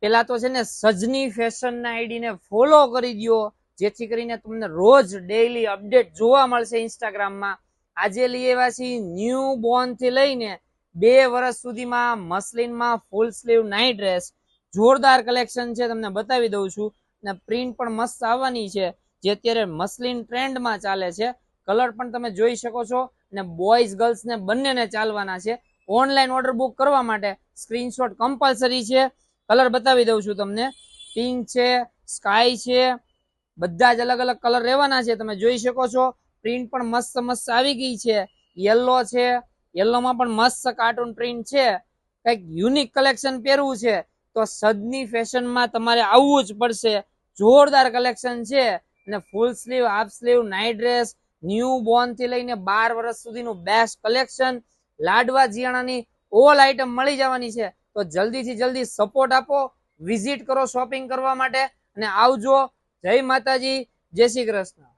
પેલા તો છે ને સજની ફેશન ના આઈડી ને ફોલો કરી દો, જેથી કરીને તમને રોજ ડેઈલી અપડેટ જોવા મળશે ઇન્સ્ટાગ્રામમાં. આજે લઈ આવ્યા છીએ ન્યૂ બોર્ન થી લઈને 2 વર્ષ સુધીમાં મસલિનમાં ફૂલ સ્લીવ નાઇટ ડ્રેસ. જોરદાર કલેક્શન છે, તમને બતાવી દઉં છું. ને પ્રિન્ટ પણ મસ્ત આવવાની છે, જે અત્યારે મસલિન ટ્રેન્ડમાં ચાલે છે. કલર પણ તમે જોઈ શકો છો, ને બોયઝ ગર્લ્સ ને બંનેને ચાલવાના છે. ઓનલાઈન ઓર્ડર બુક કરવા માટે સ્ક્રીનશોટ કમ્પલસરી છે. કલર બતાવી દઉં છું તમને. પિંક છે, સ્કાય છે, બધા જ અલગ અલગ કલર રહેવાના છે. તમે જોઈ શકો છો પ્રિન્ટ પણ મસ્ત મસ્ત આવી ગઈ છે. યલો છે, યલોમાં પણ મસ્ત કાર્ટૂન પ્રિન્ટ છે. કઈક યુનિક કલેક્શન પહેરવું છે તો સદની ફેશનમાં તમારે આવવું જ પડશે. જોરદાર કલેક્શન છે. અને full sleeve, half sleeve, night dress, new born થી લઈને 12 વર્ષ સુધીનું બેસ્ટ કલેક્શન, લાડવા જીયાણાની ઓલ આઈટમ મળી જવાની છે. તો જલ્દીથી જલ્દી સપોર્ટ આપો, વિઝિટ કરો શોપિંગ કરવા માટે, અને આવજો. જય માતાજી, જય શ્રી કૃષ્ણ.